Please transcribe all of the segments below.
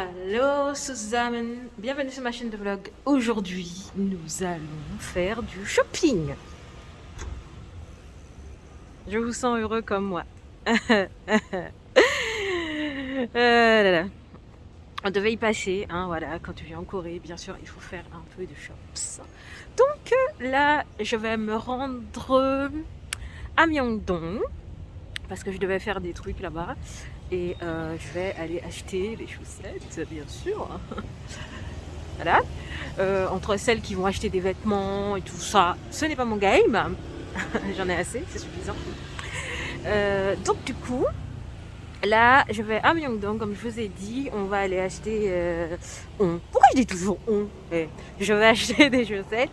Hallo zusammen, bienvenue sur ma chaîne de vlog. Aujourd'hui, nous allons faire du shopping. Je vous sens heureux comme moi. Là là. On devait y passer, hein, voilà, quand tu viens en Corée, bien sûr, il faut faire un peu de shops. Donc là, je vais me rendre à Myeongdong parce que je devais faire des trucs là-bas. Et je vais aller acheter les chaussettes, bien sûr. Voilà. Entre celles qui vont acheter des vêtements et tout ça, ce n'est pas mon game. J'en ai assez, c'est suffisant. Donc du coup, là, je vais à Myeongdong, comme je vous ai dit. On va aller acheter... Pourquoi je dis toujours on? Je vais acheter des chaussettes.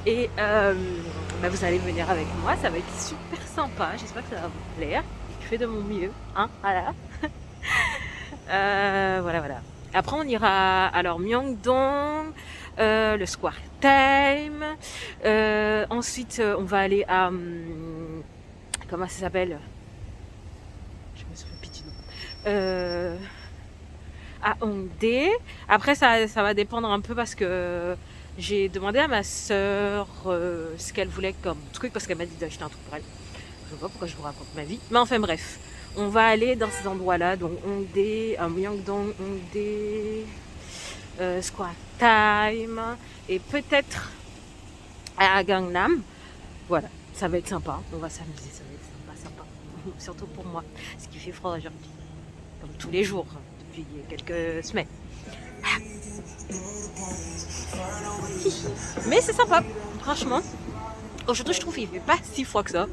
Et bah, vous allez venir avec moi, ça va être super sympa. J'espère que ça va vous plaire. Je fais de mon mieux, hein, voilà. Voilà. Après, on ira alors Myeongdong, le Square Time. Ensuite, on va aller à comment ça s'appelle? Je me souviens plus du nom. À Hongdae. Après, ça va dépendre un peu parce que j'ai demandé à ma soeur ce qu'elle voulait comme truc parce qu'elle m'a dit d'acheter un truc pour elle. Je sais pas pourquoi je vous raconte ma vie. Mais enfin bref, on va aller dans ces endroits-là. Donc Hongdae, Myeongdong, Hongdae, Square Time et peut-être à Gangnam. Voilà, ça va être sympa. On va s'amuser, ça va être sympa. Surtout pour moi, parce qu'il fait froid aujourd'hui. Comme tous les jours, depuis quelques semaines. Mais c'est sympa, franchement. Aujourd'hui, je trouve qu'il fait pas si froid que ça.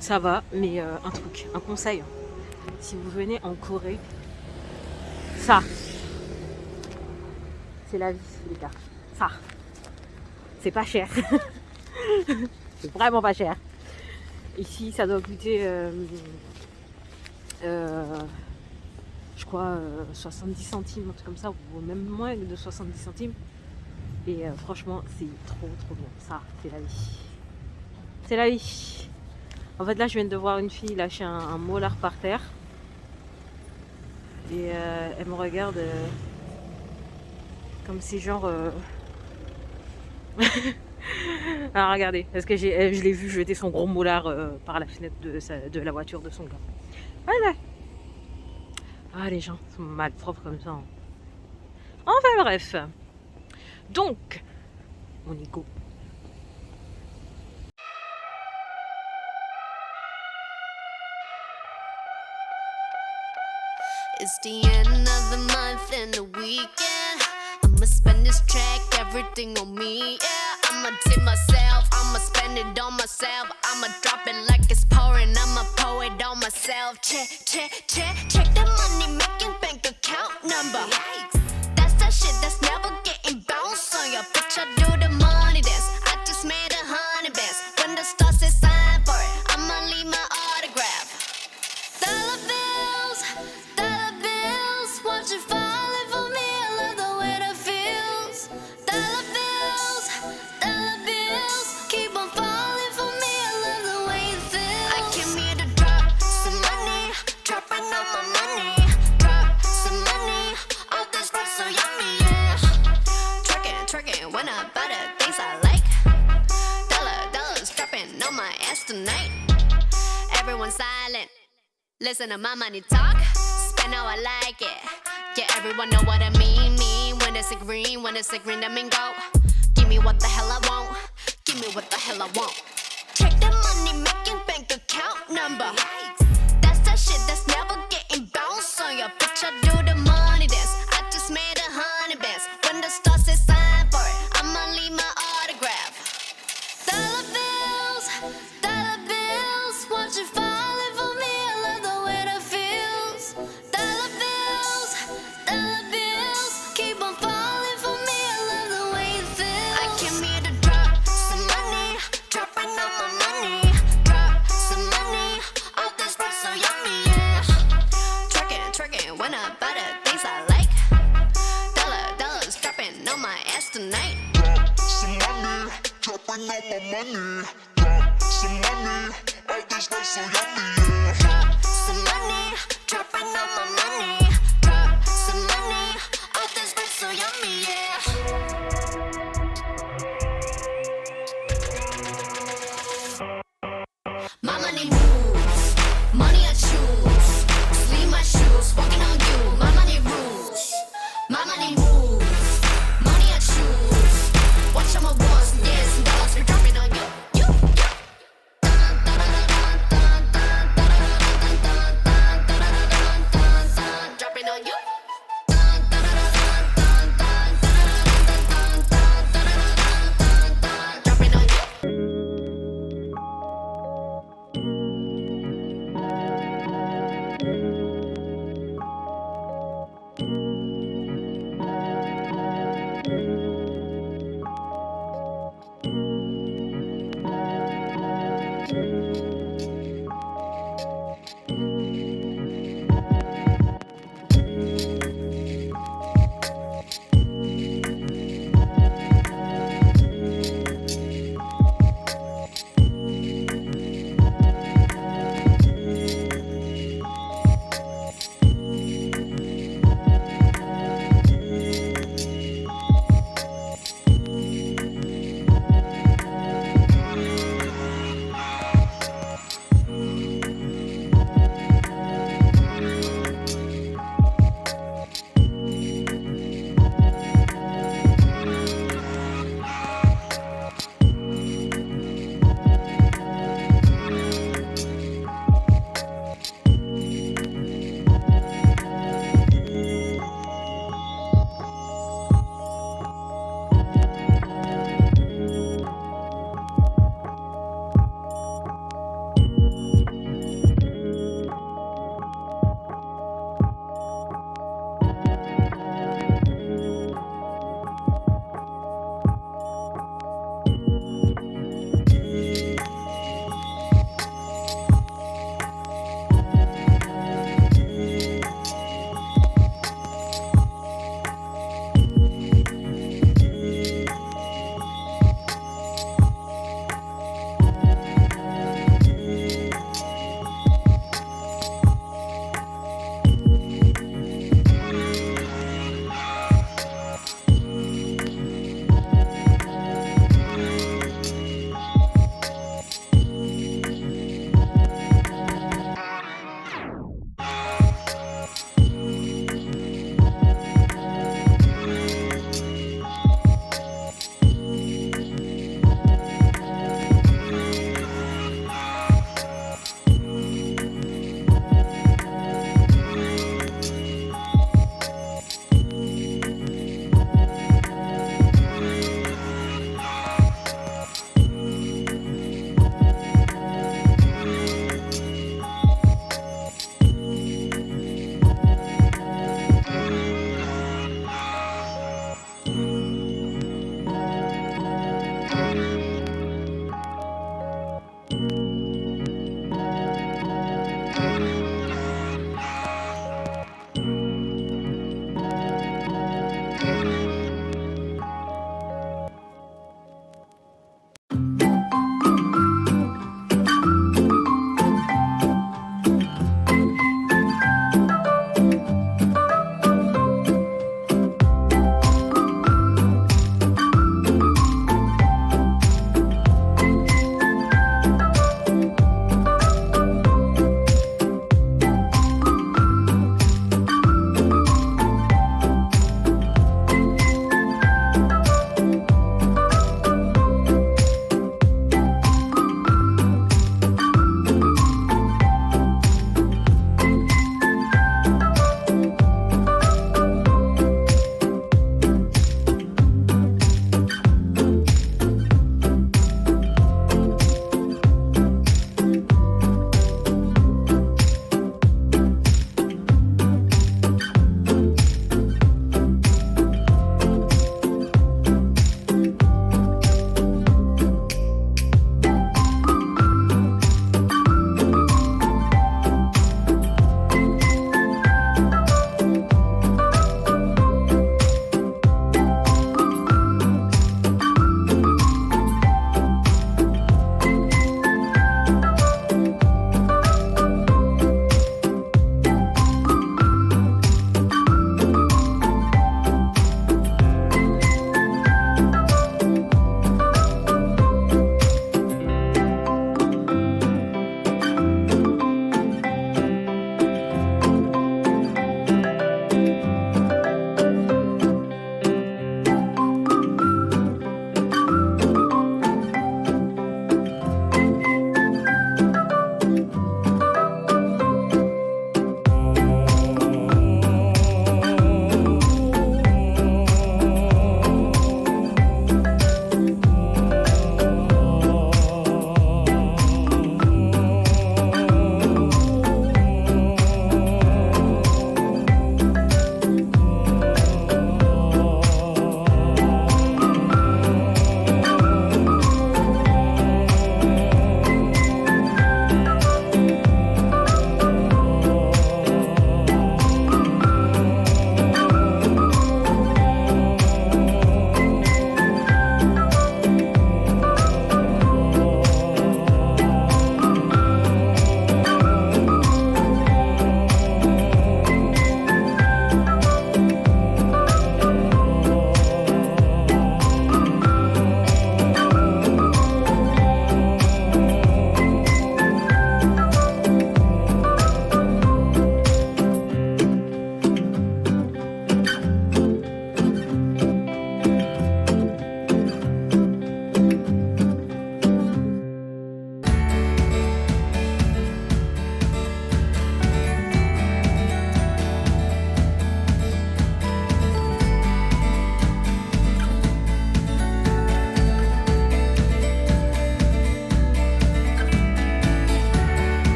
Ça va, mais un conseil. Si vous venez en Corée, ça, c'est la vie, les gars. Ça, c'est pas cher. C'est vraiment pas cher. Ici, ça doit coûter, je crois, 70 centimes, un truc comme ça, ou même moins de 70 centimes. Et franchement, c'est trop bien. Ça, c'est la vie. C'est la vie. En fait, là, je viens de voir une fille lâcher un molar par terre. Et elle me regarde comme si genre... Alors, regardez, parce que je l'ai vu jeter son gros molar par la fenêtre de la voiture de son gars. Voilà. Ah, les gens sont malpropres comme ça. Hein. Enfin, bref. Donc, on y go. It's the end of the month and the weekend. I'ma spend this track, everything on me. Yeah, I'ma tip myself, I'ma spend it on myself. I'ma drop it like it's pouring, I'ma pour it on myself. Check the money making bank account number. That's that shit that's never getting bounced on your bitch. I do the money dance. I just made 100 bands. When the stars say sign for it, I'ma leave my autograph. Dollar bills, watch it falling for me. I love the way that feels. Dollar bills, keep on falling for me. I love the way it feels. I came here to drop some money, dropping all my money. Drop some money, all this stuff so yummy, yeah. Twerking when I buy the things I like. Dollars dropping on my ass tonight. Everyone silent. Listen to my money talk, spend how I like it. Yeah, everyone know what I mean. When it's a green, that mean go. Give me what the hell I want. Give me what the hell I want. Check the money making bank account number. That's that shit that's never getting bounced on your bitch. I do the money dance. I just made 100 bands. When the stars say sign for it, I'ma leave my autograph. Dollar bills, watch it falling for me. I love the way that feels. Dollar bills, keep on falling for me. I love the way it feels. I came here to drop some money, dropping all my money. Drop some money, all this stuff so yummy, yeah. Twerking when I buy the things I like. Dollars dropping on my ass tonight. Drop some money, dropping all my money. Drop some money, all this stuff so yummy, yeah. Drop some money, dropping all my money. Drop some money, yummy, yeah. My money moves, money I choose. Sleep my shoes, walking on you. My money rules, my money moves, money I choose. Watch my walls, yes, dollars we're dropping on you. You, you. Dropping on you.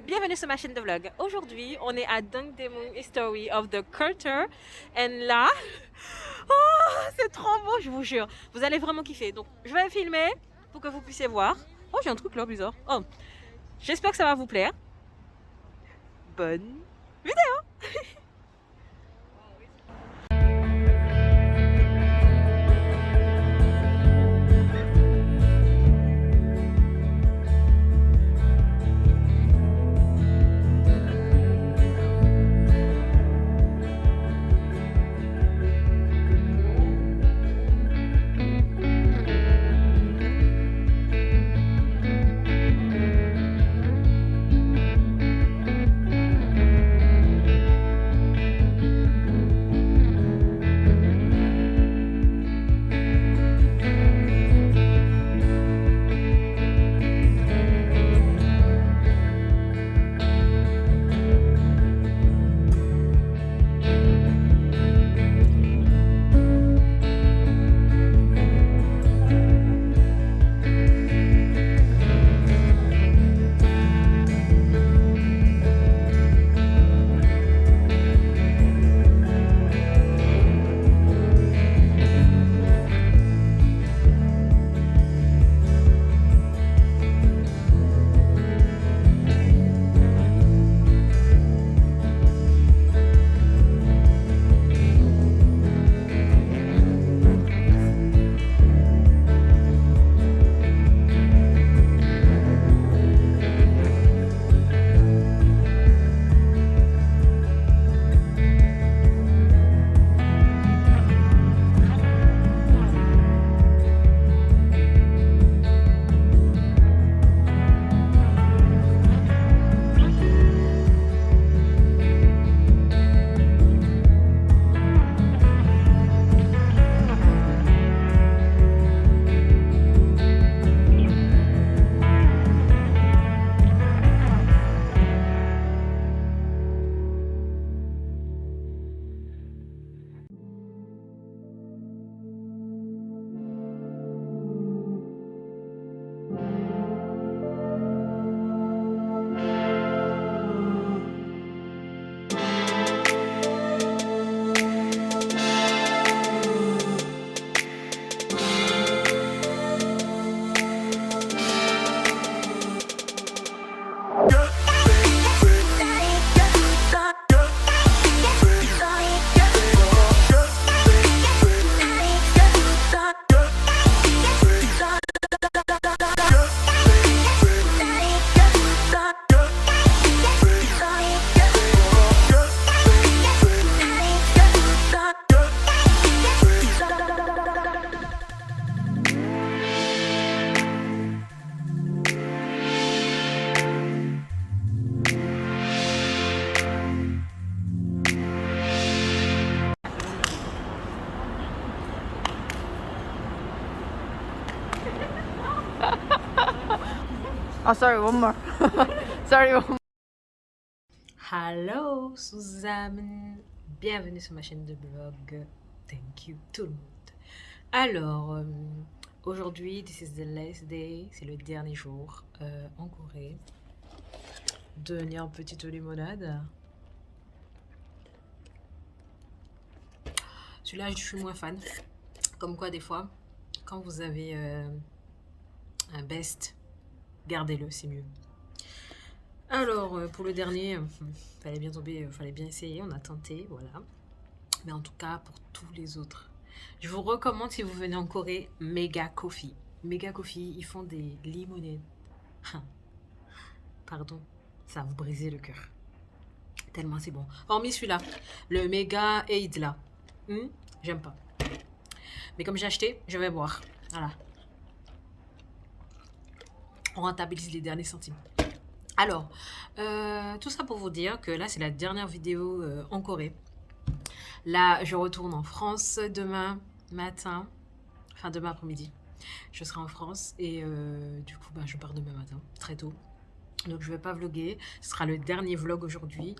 Bienvenue sur ma chaîne de vlog. Aujourd'hui, on est à Dongdaemun History of the Culture. Et là, oh, c'est trop beau, je vous jure. Vous allez vraiment kiffer. Donc, je vais filmer pour que vous puissiez voir. Oh, j'ai un truc là bizarre. Oh, j'espère que ça va vous plaire. Bonne vidéo. Oh, sorry, one more. Sorry, one more. Hello Suzanne, bienvenue sur ma chaîne de blog. Thank you tout le monde. Alors, aujourd'hui, this is the last day, c'est le dernier jour en Corée. Dernière petite limonade. Celui-là, je suis moins fan. Comme quoi, des fois, quand vous avez un best, gardez-le, c'est mieux. Alors, pour le dernier, fallait bien tomber, fallait bien essayer, on a tenté, voilà. Mais en tout cas, pour tous les autres, je vous recommande, si vous venez en Corée, Mega Coffee. Mega Coffee, ils font des limonades. Pardon, ça va vous briser le cœur. Tellement c'est bon. Hormis celui-là, le Mega Aid là. J'aime pas. Mais comme j'ai acheté, je vais boire. Voilà. On rentabilise les derniers centimes. Alors, tout ça pour vous dire que là, c'est la dernière vidéo en Corée. Là, je retourne en France demain matin, enfin demain après-midi. Je serai en France et du coup, je pars demain matin, très tôt. Donc, je ne vais pas vlogger. Ce sera le dernier vlog aujourd'hui.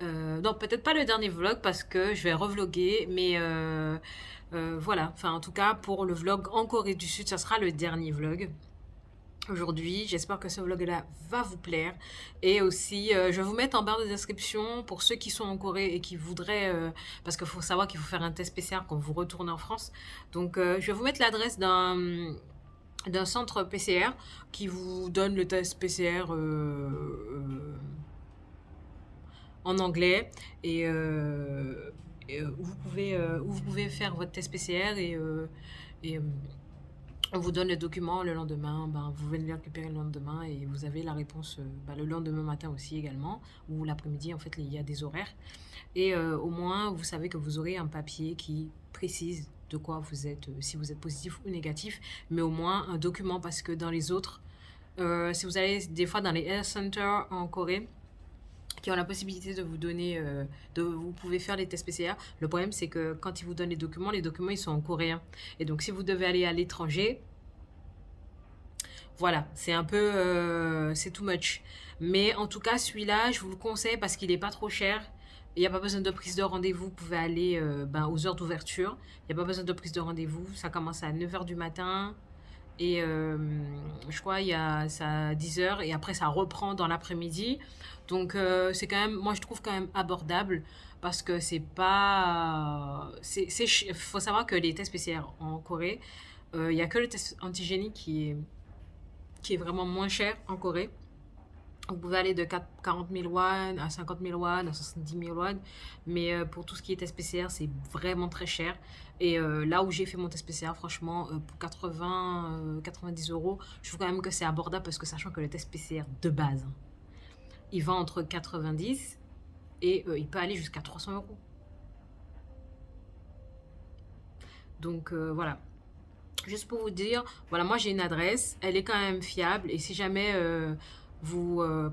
Non, peut-être pas le dernier vlog parce que je vais revlogger, mais voilà. Enfin, en tout cas, pour le vlog en Corée du Sud, ça sera le dernier vlog. aujourd'hui. J'espère que ce vlog-là va vous plaire. Et aussi, je vais vous mettre en barre de description pour ceux qui sont en Corée et qui voudraient... parce qu'il faut savoir qu'il faut faire un test PCR quand vous retournez en France. Donc, je vais vous mettre l'adresse d'un centre PCR qui vous donne le test PCR en anglais et où vous pouvez faire votre test PCR et on vous donne le document le lendemain, ben, vous venez le récupérer le lendemain et vous avez la réponse le lendemain matin aussi également, ou l'après-midi, en fait, il y a des horaires. Et au moins, vous savez que vous aurez un papier qui précise de quoi vous êtes, si vous êtes positif ou négatif, mais au moins un document, parce que dans les autres, si vous allez des fois dans les health centers en Corée, qui ont la possibilité de vous donner, vous pouvez faire les tests PCR. Le problème, c'est que quand ils vous donnent les documents ils sont en coréen. Et donc, si vous devez aller à l'étranger, voilà, c'est un peu, c'est too much. Mais en tout cas, celui-là, je vous le conseille parce qu'il n'est pas trop cher. Il n'y a pas besoin de prise de rendez-vous. Vous pouvez aller aux heures d'ouverture. Il n'y a pas besoin de prise de rendez-vous. Ça commence à 9h du matin. Et je crois il y a ça à 10h et après ça reprend dans l'après-midi. Donc c'est quand même, moi je trouve quand même abordable parce que c'est pas... faut savoir que les tests PCR en Corée, il n'y a que le test antigénique qui est vraiment moins cher en Corée. Vous pouvez aller de 40 000 won à 50 000 won, à 70 000 won. Mais pour tout ce qui est test PCR, c'est vraiment très cher. Et là où j'ai fait mon test PCR, franchement, pour 90 euros, je trouve quand même que c'est abordable parce que sachant que le test PCR de base, hein, il va entre 90 et il peut aller jusqu'à 300 euros. Donc voilà. Juste pour vous dire, voilà, moi j'ai une adresse, elle est quand même fiable. Et si jamais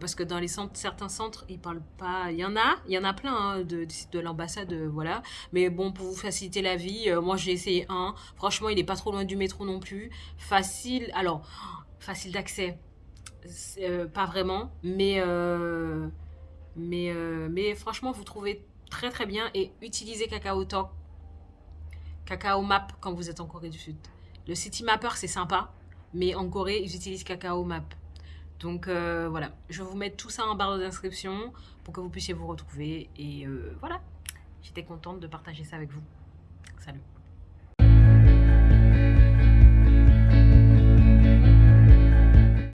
parce que dans les centres, certains centres, ils parlent pas. Il y en a plein hein, de l'ambassade, voilà. Mais bon, pour vous faciliter la vie, moi j'ai essayé un. Franchement, il est pas trop loin du métro non plus. Facile, alors facile d'accès, pas vraiment, mais franchement, vous trouvez très très bien et utilisez Kakao Talk, Kakao Map quand vous êtes en Corée du Sud. Le City Mapper, c'est sympa, mais en Corée, ils utilisent Kakao Map. Donc voilà, je vais vous mettre tout ça en barre d'inscription pour que vous puissiez vous retrouver. Et voilà, j'étais contente de partager ça avec vous. Salut.